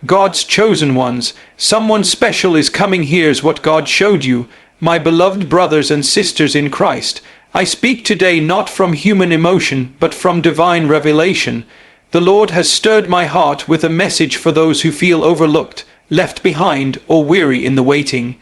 God's chosen ones, someone special is coming. Here's what God showed you. My beloved brothers and sisters in Christ, I speak today not from human emotion, but from divine revelation. The Lord has stirred my heart with a message for those who feel overlooked, left behind, or weary in the waiting.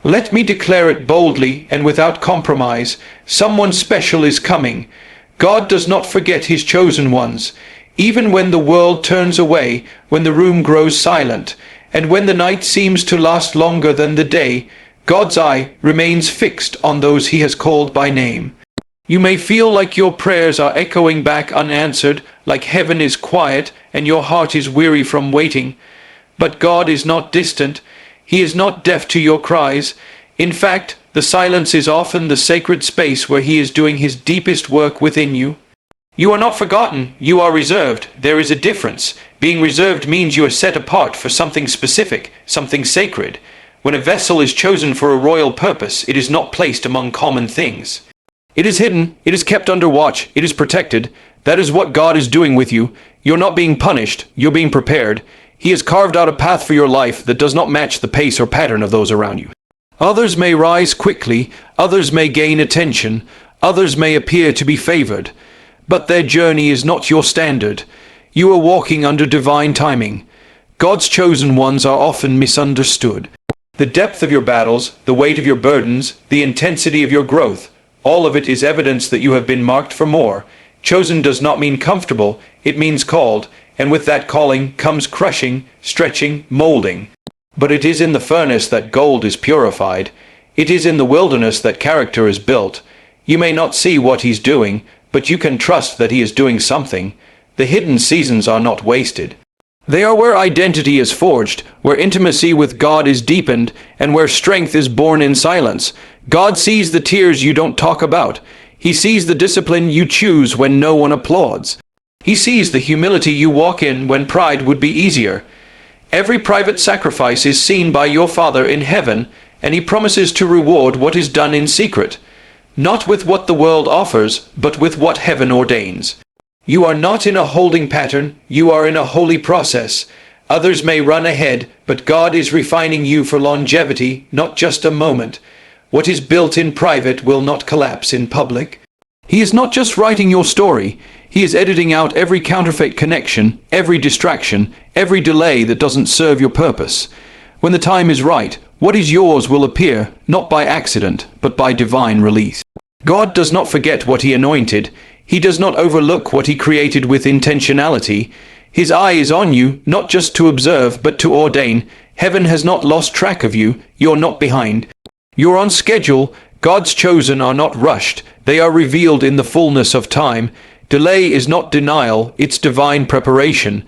Let me declare it boldly and without compromise. Someone special is coming. God does not forget his chosen ones. Even when the world turns away, when the room grows silent, and when the night seems to last longer than the day, God's eye remains fixed on those he has called by name. You may feel like your prayers are echoing back unanswered, like heaven is quiet and your heart is weary from waiting. But God is not distant. He is not deaf to your cries. In fact, the silence is often the sacred space where he is doing his deepest work within you. You are not forgotten. You are reserved. There is a difference. Being reserved means you are set apart for something specific, something sacred. When a vessel is chosen for a royal purpose, it is not placed among common things. It is hidden. It is kept under watch. It is protected. That is what God is doing with you. You're not being punished. You're being prepared. He has carved out a path for your life that does not match the pace or pattern of those around you. Others may rise quickly. Others may gain attention. Others may appear to be favored. But their journey is not your standard. You are walking under divine timing. God's chosen ones are often misunderstood. The depth of your battles, the weight of your burdens, the intensity of your growth, all of it is evidence that you have been marked for more. Chosen does not mean comfortable, it means called, and with that calling comes crushing, stretching, molding. But it is in the furnace that gold is purified. It is in the wilderness that character is built. You may not see what he's doing, but you can trust that he is doing something. The hidden seasons are not wasted. They are where identity is forged, where intimacy with God is deepened, and where strength is born in silence. God sees the tears you don't talk about. He sees the discipline you choose when no one applauds. He sees the humility you walk in when pride would be easier. Every private sacrifice is seen by your Father in heaven, and he promises to reward what is done in secret. Not with what the world offers, but with what heaven ordains. You are not in a holding pattern, you are in a holy process. Others may run ahead, but God is refining you for longevity, not just a moment. What is built in private will not collapse in public. He is not just writing your story, he is editing out every counterfeit connection, every distraction, every delay that doesn't serve your purpose. When the time is right, what is yours will appear, not by accident, but by divine release. God does not forget what he anointed. He does not overlook what he created with intentionality. His eye is on you, not just to observe, but to ordain. Heaven has not lost track of you. You're not behind. You're on schedule. God's chosen are not rushed. They are revealed in the fullness of time. Delay is not denial, it's divine preparation.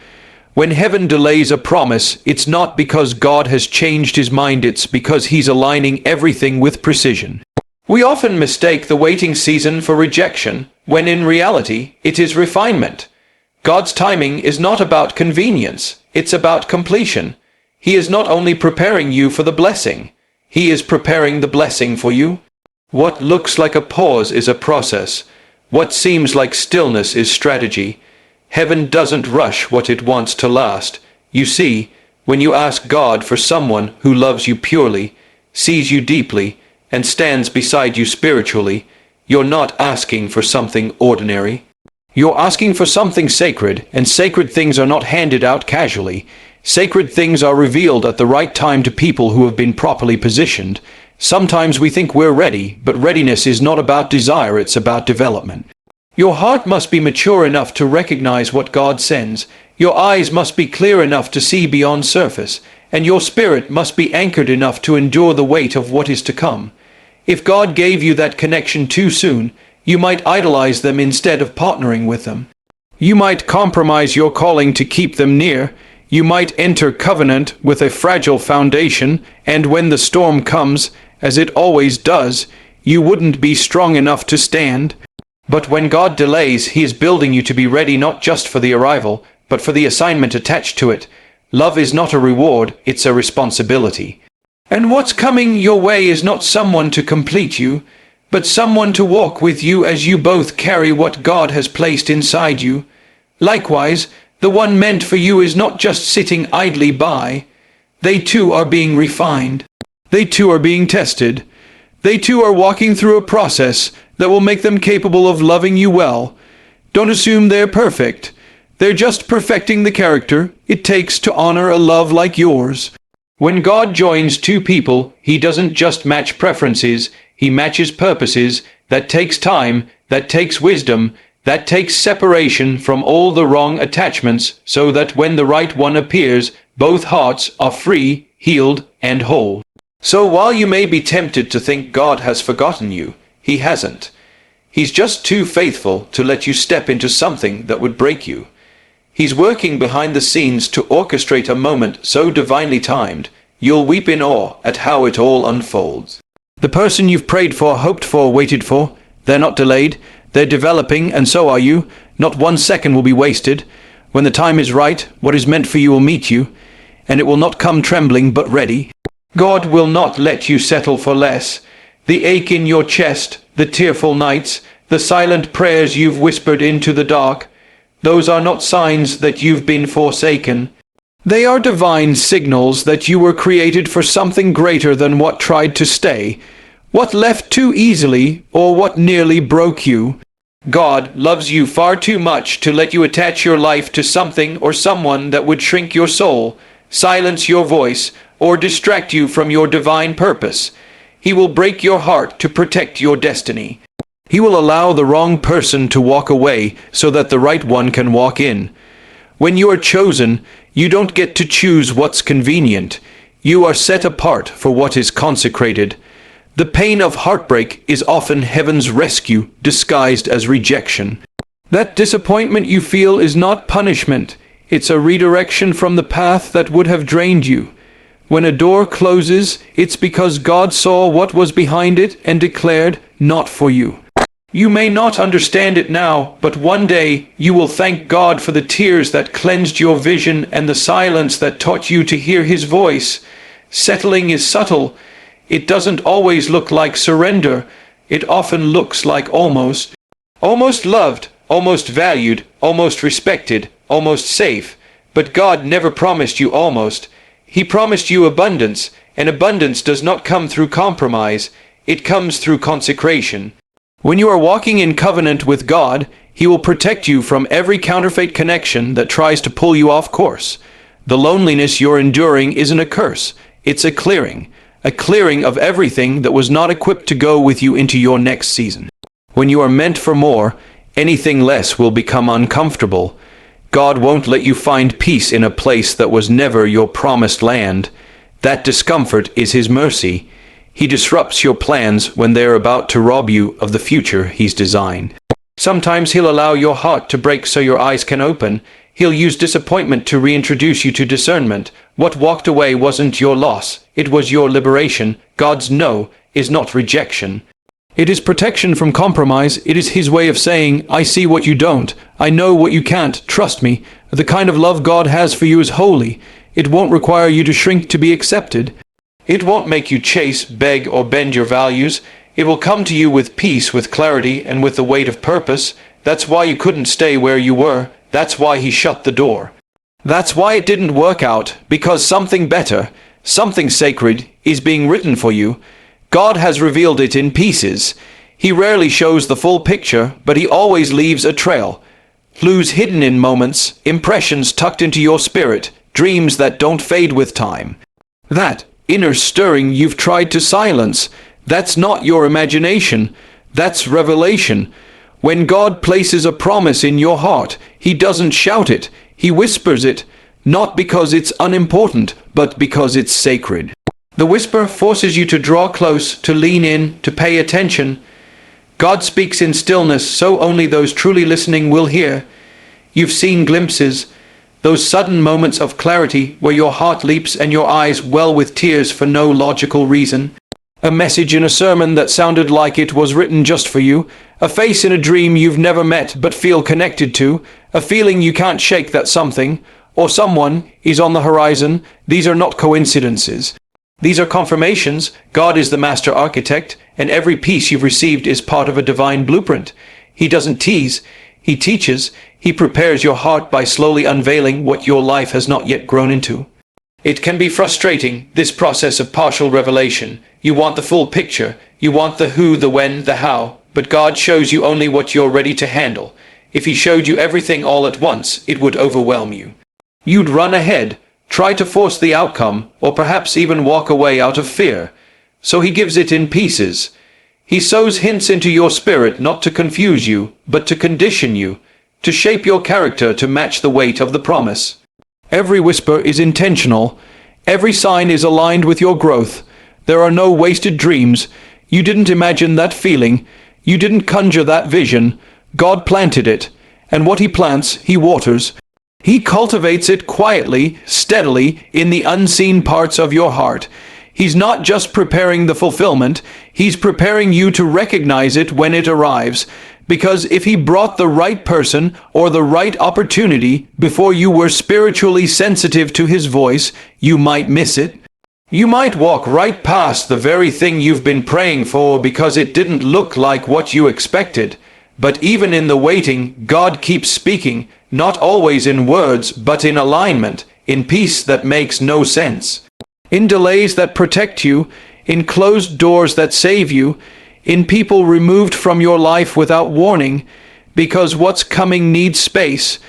When heaven delays a promise, it's not because God has changed his mind, it's because he's aligning everything with precision. We often mistake the waiting season for rejection, when in reality, it is refinement. God's timing is not about convenience, it's about completion. He is not only preparing you for the blessing, he is preparing the blessing for you. What looks like a pause is a process. What seems like stillness is strategy. Heaven doesn't rush what it wants to last. You see, when you ask God for someone who loves you purely, sees you deeply, and stands beside you spiritually, you're not asking for something ordinary. You're asking for something sacred, and sacred things are not handed out casually. Sacred things are revealed at the right time to people who have been properly positioned. Sometimes we think we're ready, but readiness is not about desire, it's about development. Your heart must be mature enough to recognize what God sends. Your eyes must be clear enough to see beyond surface, and your spirit must be anchored enough to endure the weight of what is to come. If God gave you that connection too soon, you might idolize them instead of partnering with them. You might compromise your calling to keep them near. You might enter covenant with a fragile foundation, and when the storm comes, as it always does, you wouldn't be strong enough to stand. But when God delays, he is building you to be ready not just for the arrival, but for the assignment attached to it. Love is not a reward, it's a responsibility. And what's coming your way is not someone to complete you, but someone to walk with you as you both carry what God has placed inside you. Likewise, The one meant for you is not just sitting idly by. They too are being refined. They too are being tested. They too are walking through a process that will make them capable of loving you well. Don't assume they're perfect. They're just perfecting the character it takes to honor a love like yours. When God joins two people, He doesn't just match preferences, He matches purposes. That takes time, that takes wisdom, that takes separation from all the wrong attachments, so that when the right one appears, both hearts are free, healed, and whole. So while you may be tempted to think God has forgotten you, He hasn't. He's just too faithful to let you step into something that would break you. He's working behind the scenes to orchestrate a moment so divinely timed, you'll weep in awe at how it all unfolds. The person you've prayed for, hoped for, waited for, they're not delayed, they're developing, and so are you. Not 1 second will be wasted. When the time is right, what is meant for you will meet you, and it will not come trembling but ready. God will not let you settle for less. The ache in your chest, the tearful nights, the silent prayers you've whispered into the dark, those are not signs that you've been forsaken. They are divine signals that you were created for something greater than what tried to stay, what left too easily, or what nearly broke you. God loves you far too much to let you attach your life to something or someone that would shrink your soul, silence your voice, or distract you from your divine purpose. He will break your heart to protect your destiny. He will allow the wrong person to walk away so that the right one can walk in. When you are chosen, you don't get to choose what's convenient. You are set apart for what is consecrated. The pain of heartbreak is often heaven's rescue disguised as rejection. That disappointment you feel is not punishment. It's a redirection from the path that would have drained you. When a door closes, it's because God saw what was behind it and declared, not for you. You may not understand it now, but one day you will thank God for the tears that cleansed your vision and the silence that taught you to hear His voice. Settling is subtle. It doesn't always look like surrender. It often looks like almost. Almost loved, almost valued, almost respected, almost safe. But God never promised you almost. He promised you abundance, and abundance does not come through compromise. It comes through consecration. When you are walking in covenant with God, He will protect you from every counterfeit connection that tries to pull you off course. The loneliness you're enduring isn't a curse. It's a clearing of everything that was not equipped to go with you into your next season. When you are meant for more, anything less will become uncomfortable. God won't let you find peace in a place that was never your promised land. That discomfort is His mercy. He disrupts your plans when they're about to rob you of the future He's designed. Sometimes He'll allow your heart to break so your eyes can open. He'll use disappointment to reintroduce you to discernment. What walked away wasn't your loss. It was your liberation. God's no is not rejection. It is protection from compromise. It is His way of saying, I see what you don't. I know what you can't. Trust me. The kind of love God has for you is holy. It won't require you to shrink to be accepted. It won't make you chase, beg, or bend your values. It will come to you with peace, with clarity, and with the weight of purpose. That's why you couldn't stay where you were. That's why He shut the door. That's why it didn't work out, because something better, something sacred, is being written for you. God has revealed it in pieces. He rarely shows the full picture, but He always leaves a trail. Clues hidden in moments, impressions tucked into your spirit, dreams that don't fade with time. That inner stirring you've tried to silence, that's not your imagination, that's revelation. When God places a promise in your heart, He doesn't shout it, He whispers it, not because it's unimportant, but because it's sacred. The whisper forces you to draw close, to lean in, to pay attention. God speaks in stillness, so only those truly listening will hear. You've seen glimpses, those sudden moments of clarity where your heart leaps and your eyes well with tears for no logical reason. A message in a sermon that sounded like it was written just for you. A face in a dream you've never met but feel connected to. A feeling you can't shake that something, or someone, is on the horizon. These are not coincidences. These are confirmations. God is the master architect, and every piece you've received is part of a divine blueprint. He doesn't tease. He teaches. He prepares your heart by slowly unveiling what your life has not yet grown into. It can be frustrating, this process of partial revelation. You want the full picture. You want the who, the when, the how. But God shows you only what you're ready to handle. If He showed you everything all at once, it would overwhelm you. You'd run ahead, try to force the outcome, or perhaps even walk away out of fear. So He gives it in pieces. He sows hints into your spirit not to confuse you, but to condition you, to shape your character to match the weight of the promise. Every whisper is intentional. Every sign is aligned with your growth. There are no wasted dreams. You didn't imagine that feeling. You didn't conjure that vision. God planted it. And what He plants, He waters. He cultivates it quietly, steadily, in the unseen parts of your heart. He's not just preparing the fulfillment. He's preparing you to recognize it when it arrives. Because if He brought the right person or the right opportunity before you were spiritually sensitive to His voice, you might miss it. You might walk right past the very thing you've been praying for because it didn't look like what you expected. But even in the waiting, God keeps speaking, not always in words, but in alignment, in peace that makes no sense. In delays that protect you, in closed doors that save you, in people removed from your life without warning, because what's coming needs space.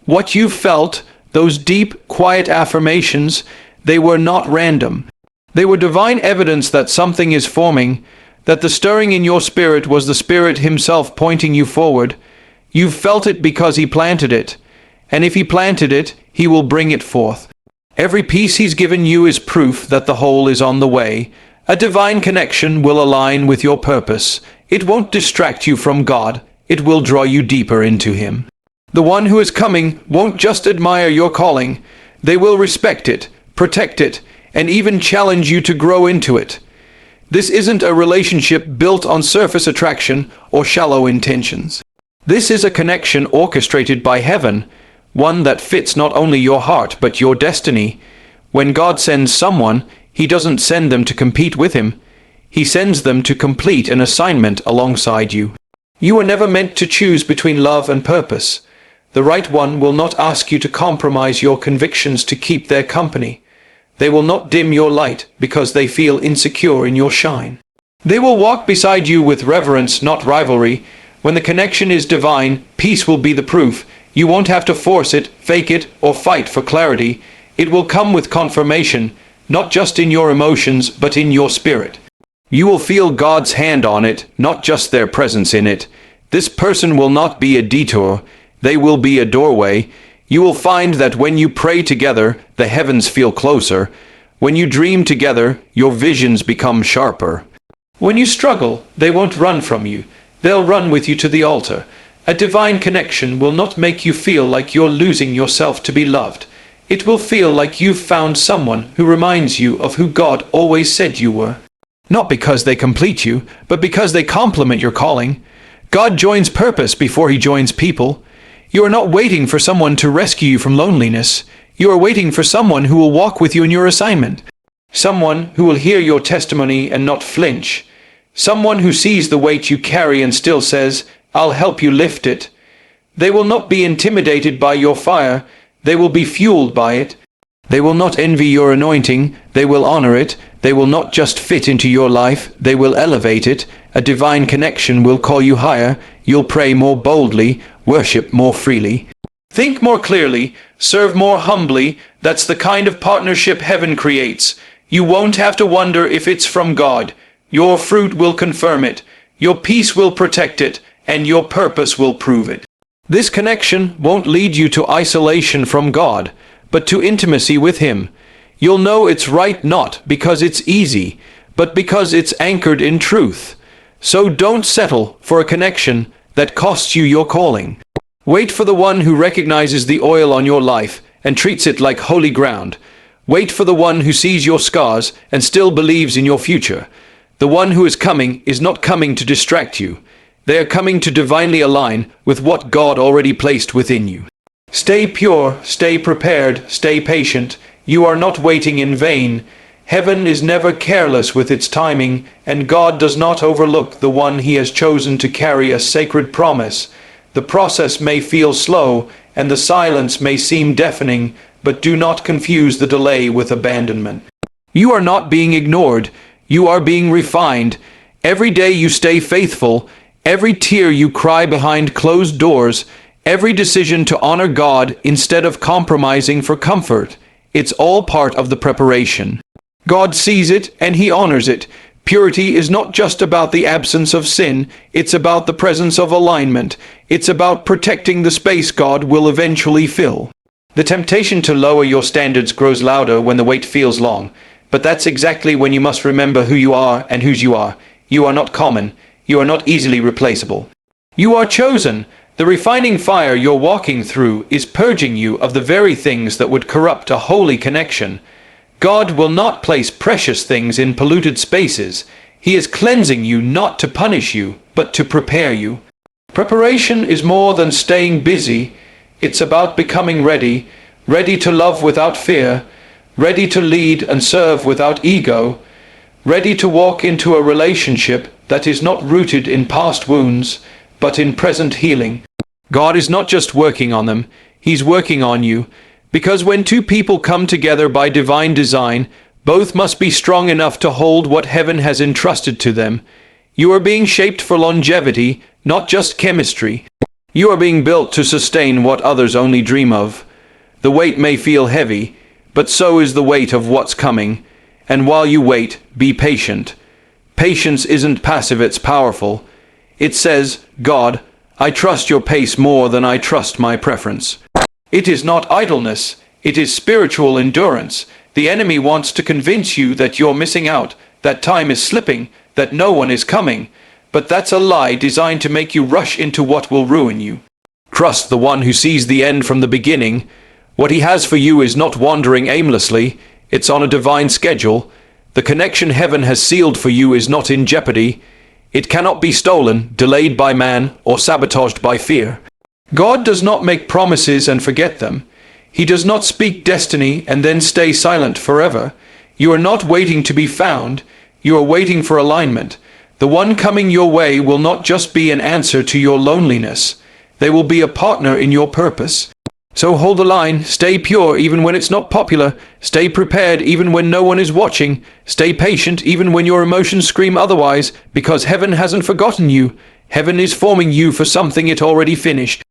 What you felt, those deep, quiet affirmations, they were not random. They were divine evidence that something is forming, that the stirring in your spirit was the Spirit Himself pointing you forward. You've felt it because He planted it, and if He planted it, He will bring it forth. Every piece He's given you is proof that the whole is on the way. A divine connection will align with your purpose. It won't distract you from God. It will draw you deeper into Him. The one who is coming won't just admire your calling. They will respect it, protect it, and even challenge you to grow into it. This isn't a relationship built on surface attraction or shallow intentions. This is a connection orchestrated by heaven, one that fits not only your heart but your destiny. When God sends someone, He doesn't send them to compete with Him. He sends them to complete an assignment alongside you. You were never meant to choose between love and purpose. The right one will not ask you to compromise your convictions to keep their company. They will not dim your light because they feel insecure in your shine. They will walk beside you with reverence, not rivalry. When the connection is divine, peace will be the proof. You won't have to force it, fake it, or fight for clarity. It will come with confirmation, not just in your emotions, but in your spirit. You will feel God's hand on it, not just their presence in it. This person will not be a detour. They will be a doorway. You will find that when you pray together, the heavens feel closer. When you dream together, your visions become sharper. When you struggle, they won't run from you. They'll run with you to the altar. A divine connection will not make you feel like you're losing yourself to be loved. It will feel like you've found someone who reminds you of who God always said you were. Not because they complete you, but because they complement your calling. God joins purpose before He joins people. You are not waiting for someone to rescue you from loneliness. You are waiting for someone who will walk with you in your assignment. Someone who will hear your testimony and not flinch. Someone who sees the weight you carry and still says, "I'll help you lift it." They will not be intimidated by your fire. They will be fueled by it. They will not envy your anointing. They will honor it. They will not just fit into your life. They will elevate it. A divine connection will call you higher. You'll pray more boldly, worship more freely, think more clearly, serve more humbly. That's the kind of partnership heaven creates. You won't have to wonder if it's from God. Your fruit will confirm it. Your peace will protect it. And your purpose will prove it. This connection won't lead you to isolation from God, but to intimacy with Him. You'll know it's right not because it's easy, but because it's anchored in truth. So don't settle for a connection that costs you your calling. Wait for the one who recognizes the oil on your life and treats it like holy ground. Wait for the one who sees your scars and still believes in your future. The one who is coming is not coming to distract you. They are coming to divinely align with what God already placed within you. Stay pure, stay prepared, stay patient. You are not waiting in vain. Heaven is never careless with its timing, and God does not overlook the one He has chosen to carry a sacred promise. The process may feel slow, and the silence may seem deafening, but do not confuse the delay with abandonment. You are not being ignored. You are being refined. Every day you stay faithful, every tear you cry behind closed doors, every decision to honor God instead of compromising for comfort, it's all part of the preparation. God sees it and He honors it. Purity is not just about the absence of sin, it's about the presence of alignment. It's about protecting the space God will eventually fill. The temptation to lower your standards grows louder when the wait feels long, but that's exactly when you must remember who you are and whose you are. You are not common. You are not easily replaceable. You are chosen. The refining fire you're walking through is purging you of the very things that would corrupt a holy connection. God will not place precious things in polluted spaces. He is cleansing you not to punish you, but to prepare you. Preparation is more than staying busy. It's about becoming ready, ready to love without fear, ready to lead and serve without ego, ready to walk into a relationship that is not rooted in past wounds, but in present healing. God is not just working on them, He's working on you. Because when two people come together by divine design, both must be strong enough to hold what heaven has entrusted to them. You are being shaped for longevity, not just chemistry. You are being built to sustain what others only dream of. The weight may feel heavy, but so is the weight of what's coming. And while you wait, be patient. Patience isn't passive, it's powerful. It says, God, I trust your pace more than I trust my preference. It is not idleness, it is spiritual endurance. The enemy wants to convince you that you're missing out, that time is slipping, that no one is coming. But that's a lie designed to make you rush into what will ruin you. Trust the one who sees the end from the beginning. What he has for you is not wandering aimlessly, it's on a divine schedule. The connection heaven has sealed for you is not in jeopardy. It cannot be stolen, delayed by man, or sabotaged by fear. God does not make promises and forget them. He does not speak destiny and then stay silent forever. You are not waiting to be found. You are waiting for alignment. The one coming your way will not just be an answer to your loneliness. They will be a partner in your purpose. So hold the line, stay pure even when it's not popular, stay prepared even when no one is watching, stay patient even when your emotions scream otherwise, because heaven hasn't forgotten you. Heaven is forming you for something it already finished.